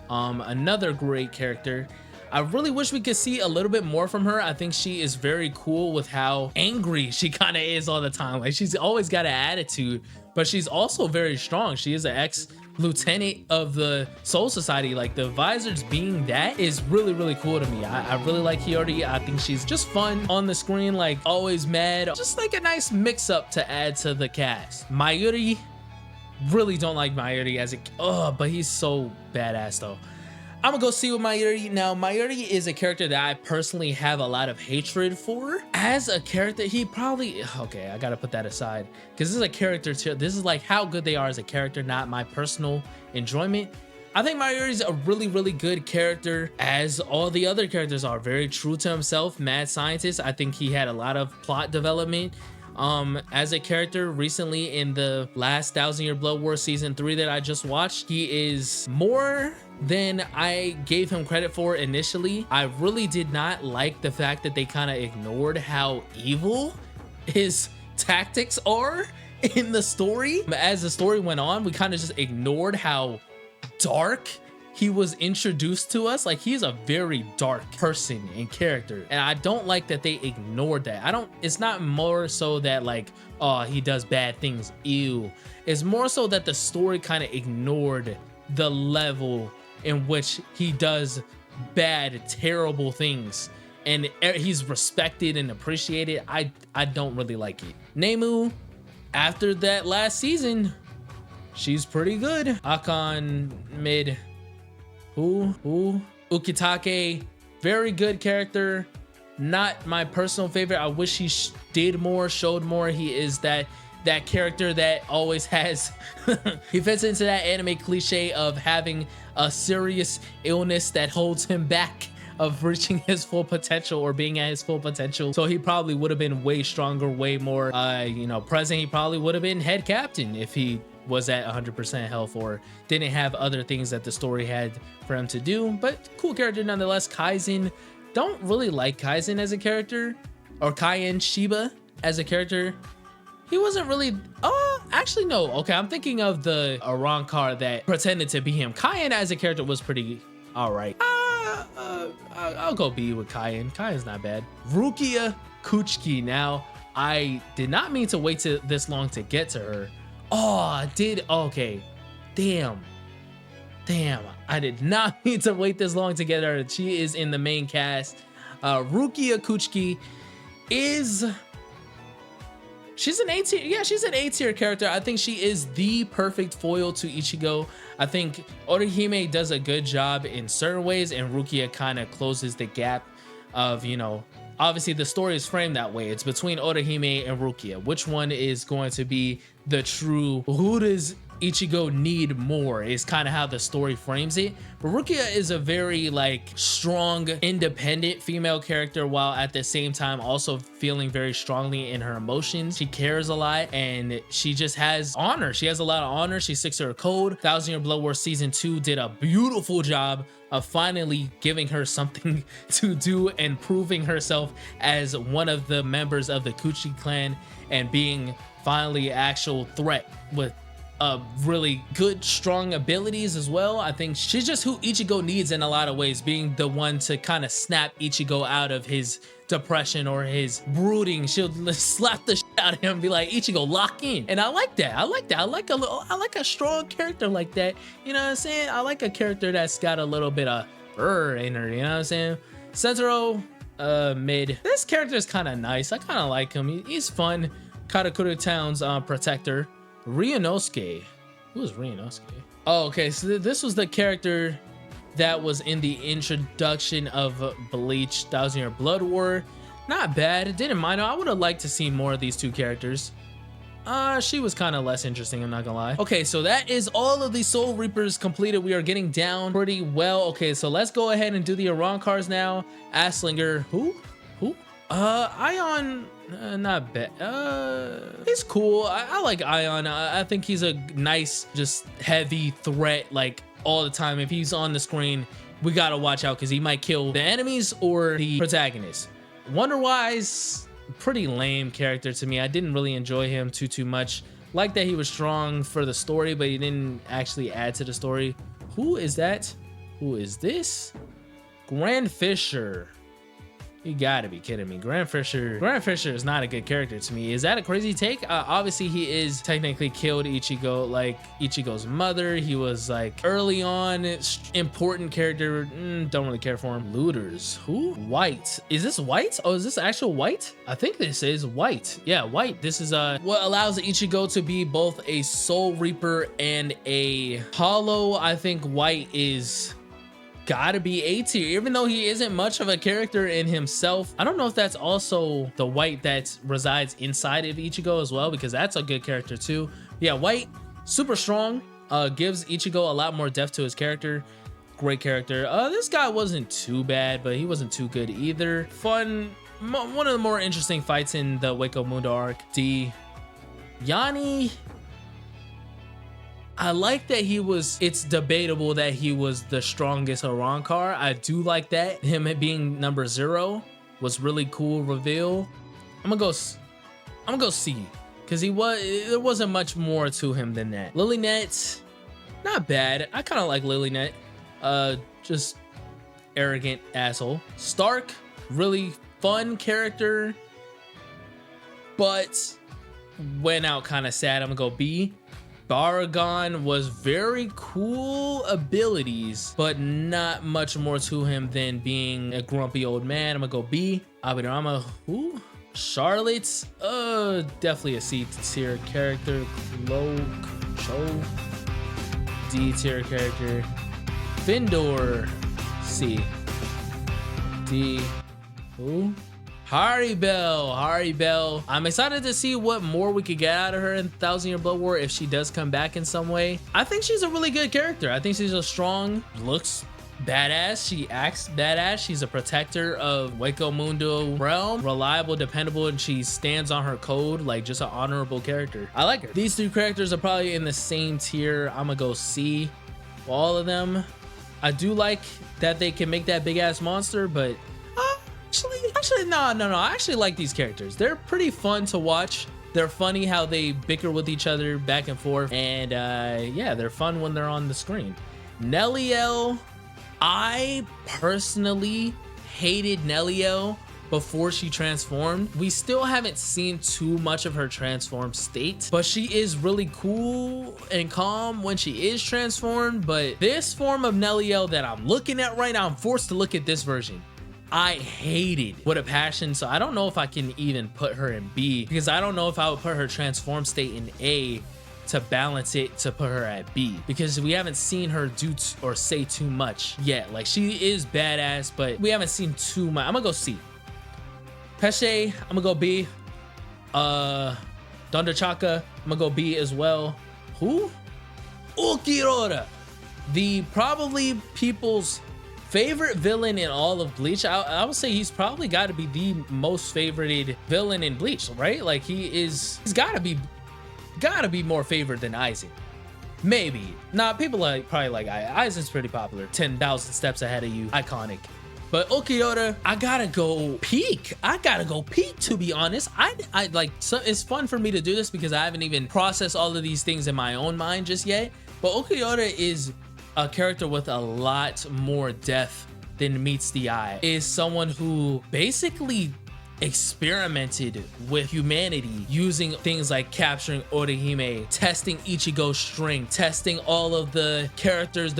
Another great character. I really wish we could see a little bit more from her. I think she is very cool with how angry she kind of is all the time. Like, she's always got an attitude, but she's also very strong. She is an ex-lieutenant of the Soul Society. Like, the visors being that is really cool to me. I really like Hiyori. I think she's just fun on the screen, like always mad. Just like a nice mix-up to add to the cast. Mayuri, really don't like Mayuri as but he's so badass though. I'm gonna go see with Mayuri. Now, Mayuri is a character that I personally have a lot of hatred for. As a character, he probably, okay, I gotta put that aside, because this is a character, this is like how good they are as a character, not my personal enjoyment. I think Mayuri is a really good character, as all the other characters are. Very true to himself, mad scientist. I think he had a lot of plot development as a character recently in the last Thousand Year Blood War season 3 that I just watched. He is more than I gave him credit for initially. I really did not like the fact that they kind of ignored how evil his tactics are in the story. As the story went on, we kind of just ignored how dark he was introduced to us. Like, he's a very dark person and character, and I don't like that they ignored that. It's not more so that like, oh, he does bad things, ew. It's more so that the story kind of ignored the level in which he does bad, terrible things, and he's respected and appreciated. I don't really like it. Nemu, after that last season, she's pretty good. Akon mid. Who? Ukitake, very good character. Not my personal favorite. I wish he did more, showed more. He is that character that always has he fits into that anime cliche of having a serious illness that holds him back of reaching his full potential or being at his full potential. So he probably would have been way stronger, way more present. He probably would have been head captain if he was at 100% health or didn't have other things that the story had for him to do. But cool character nonetheless. Kaizen, don't really like Kaizen as a character, or Kaien Shiba as a character. He wasn't really, actually no. Okay, I'm thinking of the Arankar that pretended to be him. Kaien as a character was pretty all right. I'll go B with Kaien. Kaien's not bad. Rukia Kuchiki. Now, I did not mean to wait this long to get to her. Oh, I did. Okay. Damn. I did not mean to wait this long to get her. She is in the main cast. Rukia Kuchiki is... She's an A tier. Yeah, she's an A tier character. I think she is the perfect foil to Ichigo. I think Orihime does a good job in certain ways, and Rukia kind of closes the gap of, obviously the story is framed that way. It's between Orihime and Rukia. Which one is going to be the true, who does Ichigo need more, is kind of how the story frames it. But Rukia is a very strong, independent female character, while at the same time also feeling very strongly in her emotions. She cares a lot, and she just has honor. She has a lot of honor. She sticks to her code. 1,000 Year Blood War Season 2 did a beautiful job of finally giving her something to do and proving herself as one of the members of the Kuchi clan and being finally an actual threat with really good, strong abilities as well. I think she's just who Ichigo needs in a lot of ways, being the one to kind of snap Ichigo out of his depression or his brooding. She'll slap the shit out of him and be like, Ichigo, lock in. And I like that. I like a strong character like that. You know what I'm saying? I like a character that's got a little bit of in her, you know what I'm saying? Sentaro, mid. This character is kind of nice. I kind of like him. He's fun. Karakura Town's protector. Ryunosuke. Who is Ryunosuke? Oh, okay. So this was the character that was in the introduction of Bleach 1,000 Year Blood War. Not bad. Didn't mind her. I would have liked to see more of these two characters. She was kind of less interesting, I'm not gonna lie. Okay, so that is all of the Soul Reapers completed. We are getting down pretty well. Okay, so let's go ahead and do the Arankars now. Asslinger. Who? Ion. Not bad. He's cool. I like Ion. I think he's a nice, just heavy threat, all the time. If he's on the screen, we gotta watch out because he might kill the enemies or the protagonist. Wonder-wise, pretty lame character to me. I didn't really enjoy him too much. Like that he was strong for the story, but he didn't actually add to the story. Who is that? Who is this? Grand Fisher. You gotta be kidding me. Grand Fisher is not a good character to me. Is that a crazy take? Obviously he is technically killed Ichigo, Ichigo's mother. He was early on important character. Don't really care for him. Looters. Who? White. Is this White? Oh, is this actual White? I think this is White. Yeah, White. This is what allows Ichigo to be both a Soul Reaper and a Hollow. I think White is gotta be A tier, even though he isn't much of a character in himself. I don't know if that's also the White that resides inside of Ichigo as well, because that's a good character too. Yeah, White, super strong, gives Ichigo a lot more depth to his character. Great character. This guy wasn't too bad, but he wasn't too good either. Fun, one of the more interesting fights in the Wako Mundo arc. D. Yanni. I like that it's debatable that he was the strongest Arankar. I do like that. Him being number 0 was really cool reveal. I'm gonna go C, because there wasn't much more to him than that. Lilynet, not bad. I kind of like Lilynet. Just arrogant asshole. Stark, really fun character, but went out kind of sad. I'm gonna go B. Baragon was very cool abilities, but not much more to him than being a grumpy old man. I'm gonna go B. Abirama, who? Charlotte's, definitely a C tier character. Cho, D tier character. Findor, C. D. Who? Haribel. I'm excited to see what more we could get out of her in 1000-Year Blood War if she does come back in some way. I think she's a really good character. I think she's a strong, looks badass. She acts badass. She's a protector of Waco Mundo realm, reliable, dependable, and she stands on her code, like just an honorable character. I like her. These two characters are probably in the same tier. I'm gonna go C for all of them. I do like that they can make that big ass monster, but actually no. I actually like these characters. They're pretty fun to watch. They're funny how they bicker with each other back and forth, and yeah, they're fun when they're on the screen. Nelliel, I personally hated Nelliel before she transformed. We still haven't seen too much of her transformed state, but she is really cool and calm when she is transformed. But this form of Nelliel that I'm looking at right now, I'm forced to look at this version. I hated with a passion, so I don't know if I can even put her in B, because I don't know if I would put her transform state in A to balance it to put her at B, because we haven't seen her do or say too much yet. Like, she is badass, but we haven't seen too much. I'm gonna go C. Pesce, I'm gonna go B. Dondachaka, I'm gonna go B as well. Who? Ulquiorra, the probably people's favorite villain in all of Bleach. I would say he's probably got to be the most favorited villain in Bleach, right? Like, he's gotta be more favored than Aizen. Maybe. Nah, people probably like Aizen's pretty popular. 10,000 steps ahead of you, iconic. But Ulquiorra, I gotta go peak. To be honest. I like, so it's fun for me to do this because I haven't even processed all of these things in my own mind just yet. But Ulquiorra is a character with a lot more depth than meets the eye. Is someone who basically experimented with humanity using things like capturing Orihime, testing Ichigo's strength, testing all of the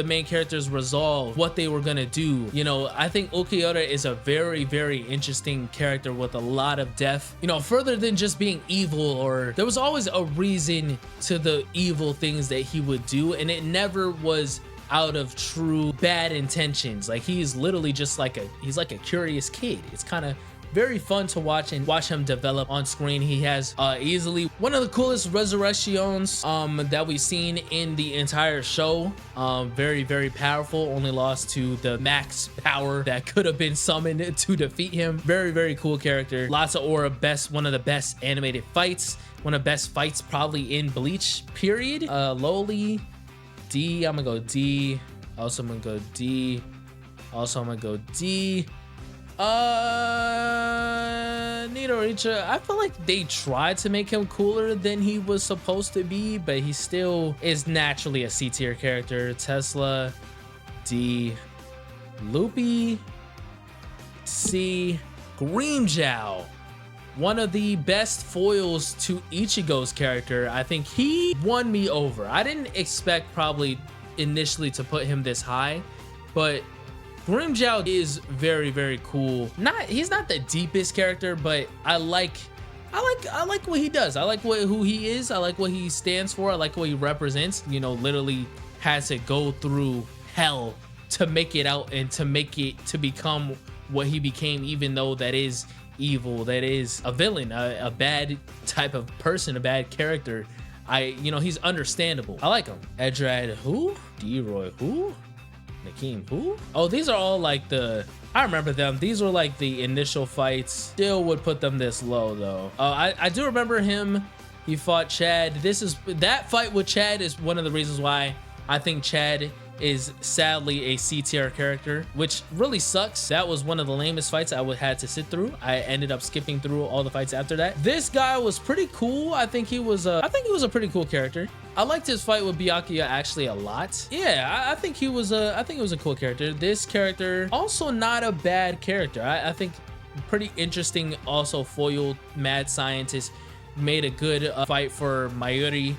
main characters' resolve, what they were gonna do. You know, I think Ulquiorra is a very, very interesting character with a lot of depth, you know, further than just being evil, or there was always a reason to the evil things that he would do, and it never was out of true bad intentions. Like, he's literally just like he's like a curious kid. It's kind of very fun to watch him develop on screen. He has easily one of the coolest resurrections that we've seen in the entire show. Very, very powerful. Only lost to the max power that could have been summoned to defeat him. Very, very cool character. Lots of aura. One of the best animated fights. One of the best fights probably in Bleach, period. Lowly, D. I'm gonna go D. Also, I'm gonna go D. Also, I'm gonna go D. Nidoricha, I feel like they tried to make him cooler than he was supposed to be, but he still is naturally a C tier character. Tesla, D. Loopy, C. Grimmjow, one of the best foils to Ichigo's character. I think he won me over. I didn't expect probably initially to put him this high, but Grimmjow is very, very cool. He's not the deepest character, but I like what he does. I like who he is. I like what he stands for. I like what he represents. You know, literally has to go through hell to make it out and to become what he became, even though that is evil, that is a villain, a bad type of person, a bad character. You know, he's understandable. I like him. Edrad, who? D-Roy, who? Nakeem, who? Oh, these are all like I remember them. These were like the initial fights. Still would put them this low though. I do remember him. He fought Chad. That fight with Chad is one of the reasons why I think Chad is sadly a C tier character, which really sucks. That was one of the lamest fights I had to sit through. I ended up skipping through all the fights after that. This guy was pretty cool. I think he was a pretty cool character. I liked his fight with Byakuya actually a lot. Yeah, I think he was a cool character. This character also not a bad character. I think pretty interesting. Also foiled mad scientist, made a good fight for Mayuri.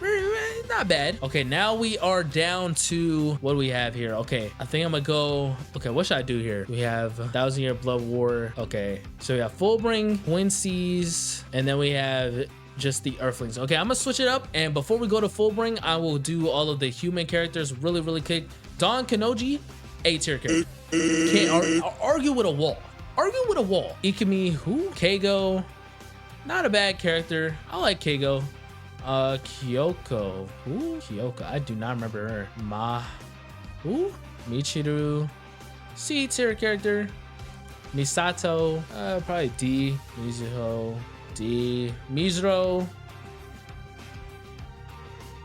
Not bad. Okay, now we are down to what do we have here? Okay, I think I'm gonna go. Okay, what should I do here? We have 1000-Year Blood War. Okay, so we have Fullbring, Quincy's, and then we have just the Earthlings. Okay, I'm gonna switch it up, and before we go to Fullbring, I will do all of the human characters really quick. Don Kanoji, A tier character. Can't argue with a wall. Argue with a wall. Ikumi, who? Keigo, not a bad character. I like Keigo. Kyoko, who? Kyoko, I do not remember her. Who? Michiru, C tier character. Misato, probably D. Mizuho, D. Mizuro,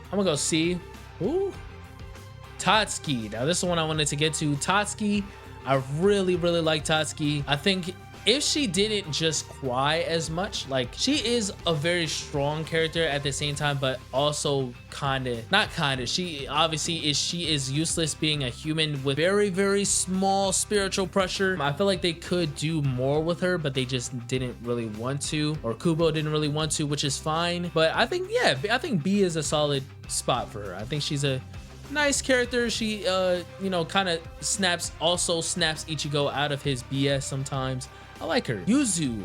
I'm gonna go C. Ooh. Tatsuki. Now this is the one I wanted to get to. Tatsuki, I really like Tatsuki. I think if she didn't just cry as much, like she is a very strong character at the same time, but also she obviously is useless being a human with very small spiritual pressure. I feel like they could do more with her, but they just didn't really want to, or Kubo didn't really want to, which is fine. But I think, yeah, I think B is a solid spot for her. I think she's a nice character. She you know, kind of snaps Ichigo out of his BS sometimes. I like her. Yuzu,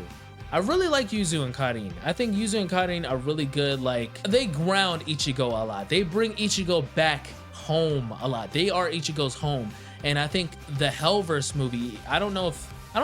I really like Yuzu and Karin. I think Yuzu and Karin are really good. Like, they ground Ichigo a lot. They bring Ichigo back home a lot. They are Ichigo's home. And I think the Hellverse movie, I don't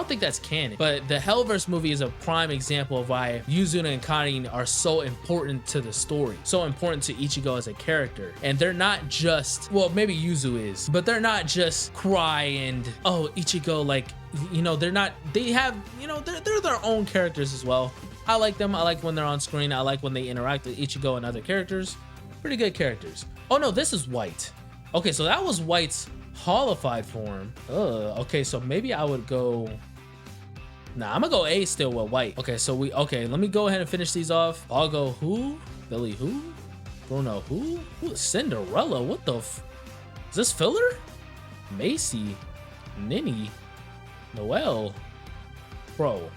think that's canon, but the Hellverse movie is a prime example of why Yuzu and Karin are so important to the story, so important to Ichigo as a character. And they're not just, well, maybe Yuzu is, but they're not just cry and, oh, Ichigo, like, you know, they're not, they have, you know, they're their own characters as well. I like them. I like when they're on screen. I like when they interact with Ichigo and other characters. Pretty good characters. Oh no, this is White. Okay, so that was White's holified form. Okay, so maybe I would go, nah, I'm gonna go A still with White. Okay, so let me go ahead and finish these off. I'll go who? Billy who? Bruno who? Cinderella, what the is this filler? Macy, Ninny, Noelle. Bro,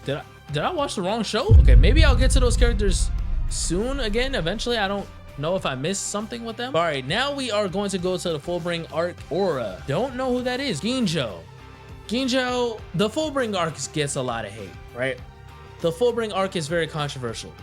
did I watch the wrong show? Okay, maybe I'll get to those characters soon again, eventually. I don't know if I missed something with them. All right, now we are going to go to the Fullbring arc. Aura, don't know who that is. Ginjo, the Fullbring arc gets a lot of hate, right? The Fullbring arc is very controversial.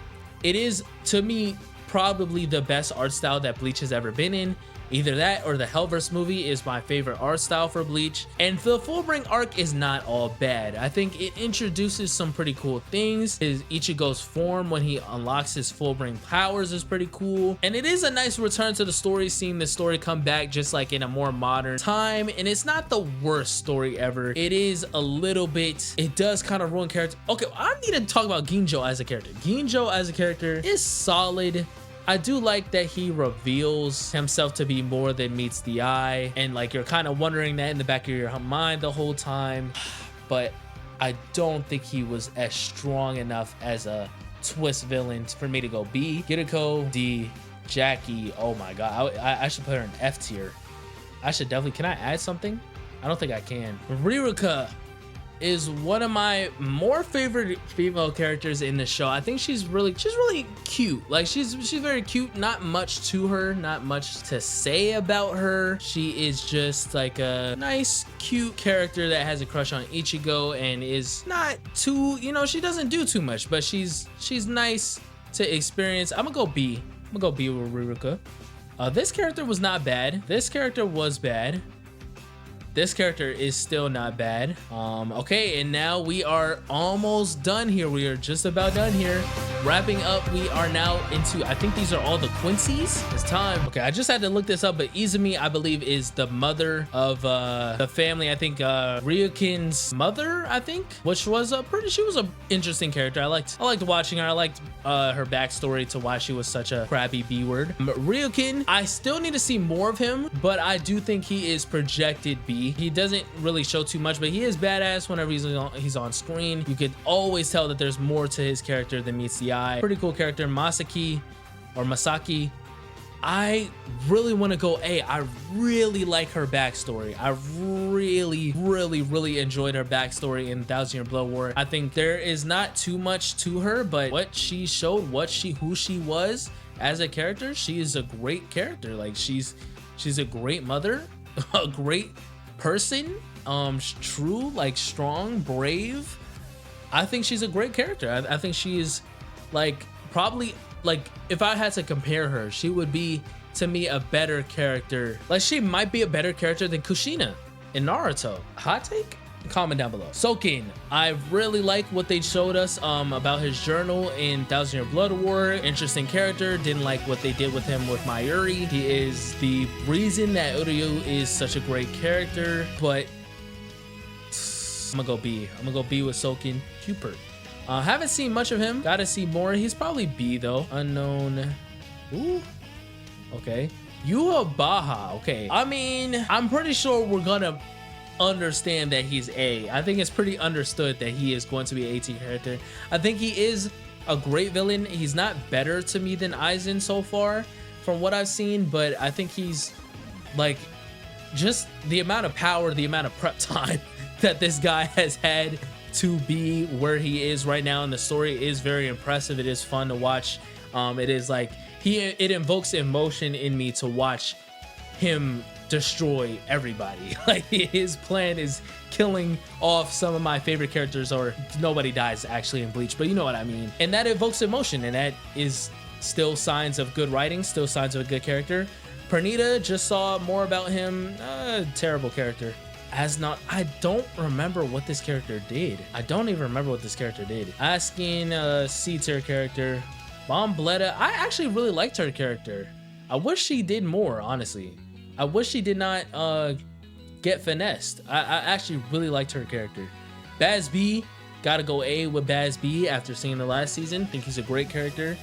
It is, to me, probably the best art style that Bleach has ever been in. Either that or the Hellverse movie is my favorite art style for Bleach. And the Fullbring arc is not all bad. I think it introduces some pretty cool things. His Ichigo's form when he unlocks his Fullbring powers is pretty cool. And it is a nice return to the story, seeing the story come back just like in a more modern time. And it's not the worst story ever. It is a little bit, it does kind of ruin character. Okay, I need to talk about Ginjo as a character. Ginjo as a character is solid. I do like that he reveals himself to be more than meets the eye, and like you're kind of wondering that in the back of your mind the whole time, but I don't think he was as strong enough as a twist villain for me to go B. Kiriko, D. Jackie, oh my god, I should put her in F tier. I should definitely, can I add something? I don't think I can. Ririka is one of my more favorite female characters in the show. I think she's really cute. Like she's very cute. Not much to her, not much to say about her. She is just like a nice, cute character that has a crush on Ichigo and is not too, you know, she doesn't do too much, but she's nice to experience. I'm gonna go B. I'm gonna go B with Ririka. This character was not bad. This character was bad. This character is still not bad. Okay, and now we are almost done here. We are just about done here. Wrapping up, we are now into, I think these are all the Quincy's. It's time. Okay, I just had to look this up, but Izumi, I believe, is the mother of the family. I think Ryukin's mother, I think, which was she was an interesting character. I liked watching her. I liked her backstory to why she was such a crappy B-word. Ryukin, I still need to see more of him, but I do think he is projected B. He doesn't really show too much, but he is badass whenever he's on screen. You could always tell that there's more to his character than meets the eye. Pretty cool character. Masaki, I really want to go A. I really like her backstory. I really enjoyed her backstory in Thousand Year Blood War. I think there is not too much to her, but what she showed, who she was as a character, she is a great character. Like she's a great mother, a great person, true, like strong, brave. I think she's a great character. I think she is like probably, like if I had to compare her, she would be to me a better character. Like she might be a better character than Kushina. in Naruto. Hot take? Comment down below. Soken, I really like what they showed us about his journal in Thousand Year Blood War. Interesting character. Didn't like what they did with him with Mayuri. He is the reason that Uryu is such a great character, but I'm gonna go B. I'm gonna go B with Soken. Cupert. Haven't seen much of him. Gotta see more. He's probably B though. Unknown. Ooh. Okay. Yuha Baha. Okay. I mean, I'm pretty sure we're gonna understand that he's A. I think it's pretty understood that he is going to be an 18 character. I think he is a great villain. He's not better to me than Aizen so far from what I've seen, but I think he's like just the amount of power, the amount of prep time that this guy has had to be where he is right now in the story is very impressive. It is fun to watch. It is like it invokes emotion in me to watch him destroy everybody. Like his plan is killing off some of my favorite characters, or nobody dies actually in Bleach, but you know what I mean. And that evokes emotion, and that is still signs of good writing, still signs of a good character. Pernita, just saw more about him. Terrible character. I don't remember what this character did. I don't even remember what this character did. Asking C tier character. Bombletta, I actually really liked her character. I wish she did more, honestly. I wish she did not get finessed. I actually really liked her character. Baz B, gotta go A with Baz B after seeing the last season. Think he's a great character.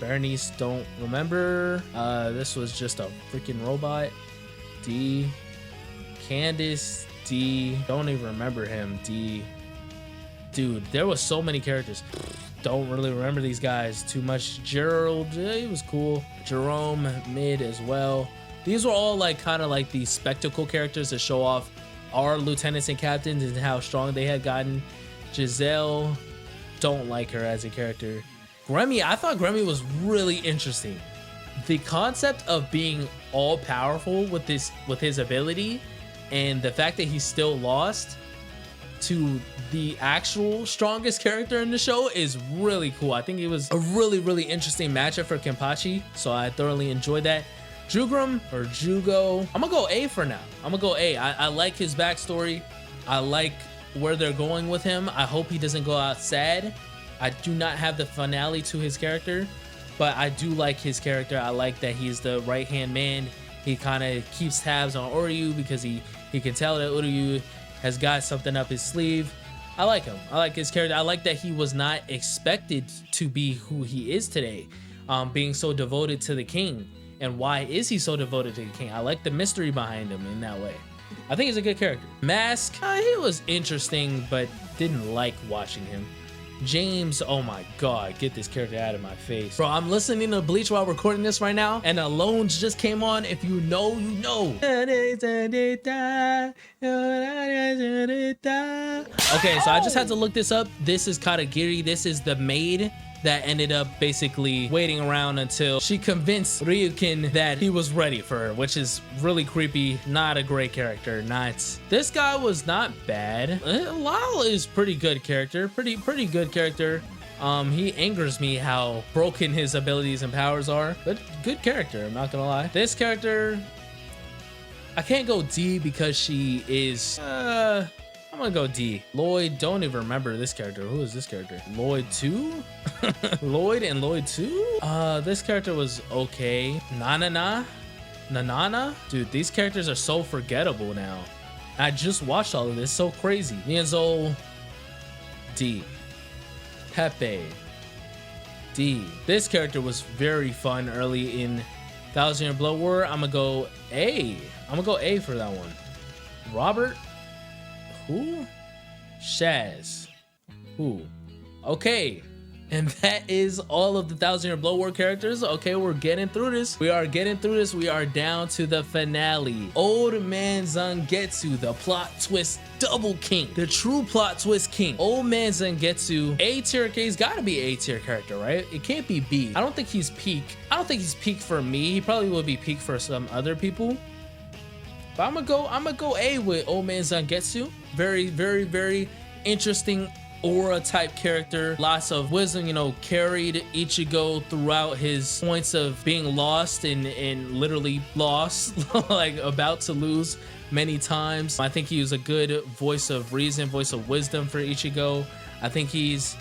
Bernice, don't remember. This was just a freaking robot. D. Candace, D. Don't even remember him. D. Dude, there was so many characters. Don't really remember these guys too much. Gerald, he was cool. Jerome, mid as well. These were all like kind of like these spectacle characters to show off our lieutenants and captains and how strong they had gotten. Giselle, don't like her as a character. Gremmy, I thought Gremmy was really interesting. The concept of being all powerful with his ability, and the fact that he still lost to the actual strongest character in the show is really cool. I think it was a really interesting matchup for Kenpachi, so I thoroughly enjoyed that. Jugram or Jugo, I'm gonna go A for now. I'm gonna go A. I like his backstory. I like where they're going with him. I hope he doesn't go out sad. I do not have the finale to his character, but I do like his character. I like that he's the right-hand man. He kind of keeps tabs on Uryu because he can tell that Uryu has got something up his sleeve. I like him. I like his character. I like that he was not expected to be who he is today, being so devoted to the king. And why is he so devoted to the king? I like the mystery behind him in that way. I think he's a good character. Mask, he was interesting, but didn't like watching him. James, oh my god, get this character out of my face. Bro, I'm listening to Bleach while recording this right now, and Alones just came on. If you know, you know. Okay, so I just had to look this up. This is Katagiri. This is the maid that ended up basically waiting around until she convinced Ryukin that he was ready for her, which is really creepy. Not a great character. This guy was not bad. Lyle is pretty good character. Pretty good character. He angers me how broken his abilities and powers are, but good character, I'm not gonna lie. This character, I can't go D because she is I'm gonna go D. Lloyd, don't even remember this character. Who is this character? Lloyd 2? Lloyd and Lloyd 2? This character was okay. Nanana? Dude, these characters are so forgettable now. I just watched all of this. So crazy. Nianzol, D. Pepe, D. This character was very fun early in Thousand Year Blood War. I'm gonna go A. I'm gonna go A for that one. Robert? Who? Shaz. Who? Okay. And that is all of the Thousand Year Blood War characters. Okay, we're getting through this. We are getting through this. We are down to the finale. Old Man Zangetsu, the plot twist double king. The true plot twist king. Old Man Zangetsu, A tier. He's gotta be A tier character, right? It can't be B. I don't think he's peak. I don't think he's peak for me. He probably will be peak for some other people. But I'm gonna go A with Old Man Zangetsu. Very interesting aura type character, lots of wisdom, you know, carried Ichigo throughout his points of being lost and literally lost, like about to lose many times. I think he was a good voice of reason, voice of wisdom for Ichigo. I think he's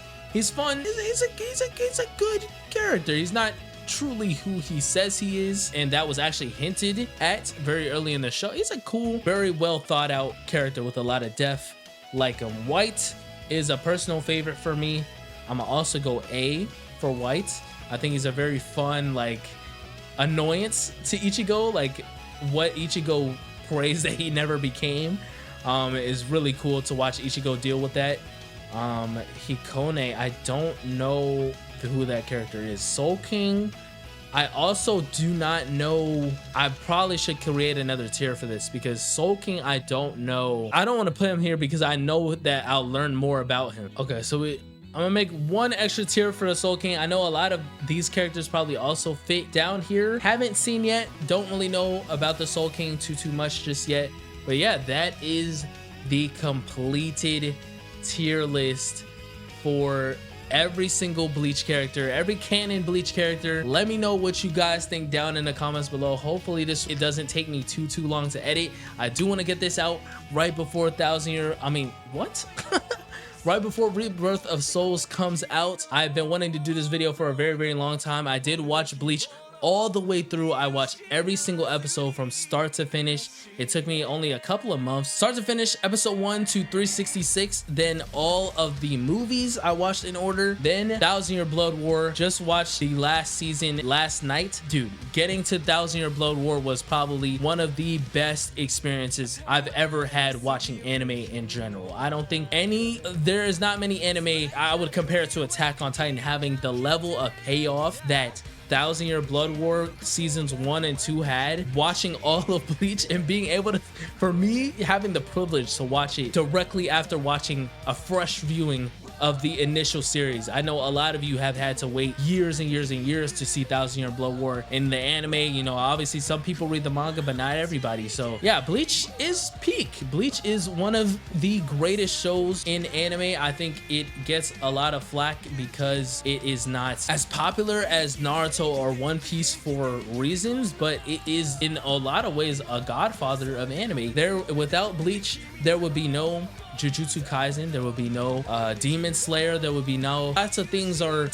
fun. He's a good character. He's not truly who he says he is, and that was actually hinted at very early in the show. He's a cool, very well thought out character with a lot of depth. Like him. White is a personal favorite for me. I'm gonna also go A for White. I think he's a very fun, like, annoyance to Ichigo. Like, what Ichigo praised that he never became is really cool to watch Ichigo deal with that. Hikone, I don't know who that character is. Soul King, I also do not know. I probably should create another tier for this because Soul King, I don't know. I don't want to put him here because I know that I'll learn more about him. Okay, so I'm gonna make one extra tier for the Soul King. I know a lot of these characters probably also fit down here. Haven't seen yet, don't really know about the Soul King too much just yet. But yeah, that is the completed tier list for every single Bleach character, every canon Bleach character. Let me know what you guys think down in the comments below. Hopefully it doesn't take me too long to edit. I do want to get this out right before right before Rebirth of Souls comes out. I've been wanting to do this video for a very long time. I did watch Bleach all the way through. I watched every single episode from start to finish. It took me only a couple of months. Start to finish, episode 1 to 366. Then all of the movies I watched in order. Then 1,000 Year Blood War. Just watched the last season last night. Dude, getting to 1,000 Year Blood War was probably one of the best experiences I've ever had watching anime in general. I don't think there is not many anime I would compare it to Attack on Titan having the level of payoff that 1,000 Year Blood War seasons 1 and 2 had. Watching all of Bleach and being able to, for me, having the privilege to watch it directly after watching a fresh viewing of the initial series. I know a lot of you have had to wait years and years to see 1,000 Year Blood War in the anime. You know, obviously some people read the manga, but not everybody. So yeah, Bleach is peak. Bleach is one of the greatest shows in anime. I think it gets a lot of flack because it is not as popular as Naruto or One Piece for reasons, but it is in a lot of ways a godfather of anime. Without Bleach, there would be no Jujutsu Kaisen, there would be no Demon Slayer, there would be no, lots of things are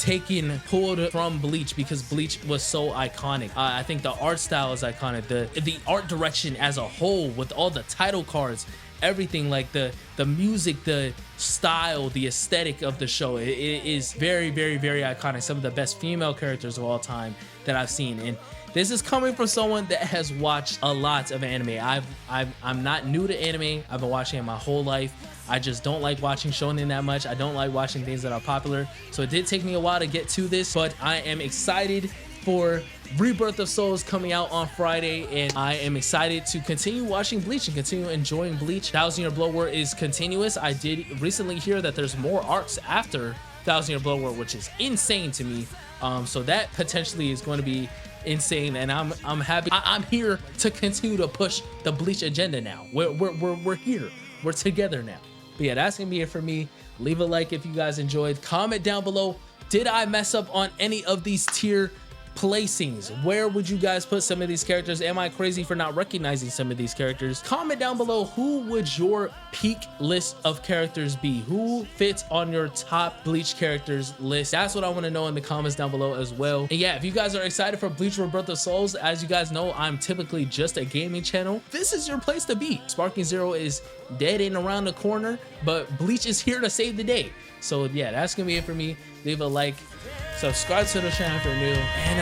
pulled from Bleach because Bleach was so iconic. I think the art style is iconic, the art direction as a whole with all the title cards, everything, like the music, the style, the aesthetic of the show, it is very iconic. Some of the best female characters of all time that I've seen, and this is coming from someone that has watched a lot of anime. I'm not new to anime. I've been watching it my whole life. I just don't like watching shonen that much. I don't like watching things that are popular. So it did take me a while to get to this, but I am excited for Rebirth of Souls coming out on Friday, and I am excited to continue watching Bleach and continue enjoying Bleach. 1,000 Year Blood War is continuous. I did recently hear that there's more arcs after 1,000 Year Blood War, which is insane to me. So that potentially is going to be insane, and I'm happy. I'm here to continue to push the Bleach agenda now. We're here. We're together now. But yeah, that's gonna be it for me. Leave a like if you guys enjoyed. Comment down below, did I mess up on any of these tier placings? Where would you guys put some of these characters? Am I crazy for not recognizing some of these characters? Comment down below, who would your peak list of characters be? Who fits on your top Bleach characters list? That's what I want to know in the comments down below as well. And yeah, if you guys are excited for Bleach Rebirth of Souls, as you guys know, I'm typically just a gaming channel. This is your place to be. Sparking Zero is dead and around the corner, but Bleach is here to save the day. So yeah, that's gonna be it for me. Leave a like, subscribe to the channel if you're new, and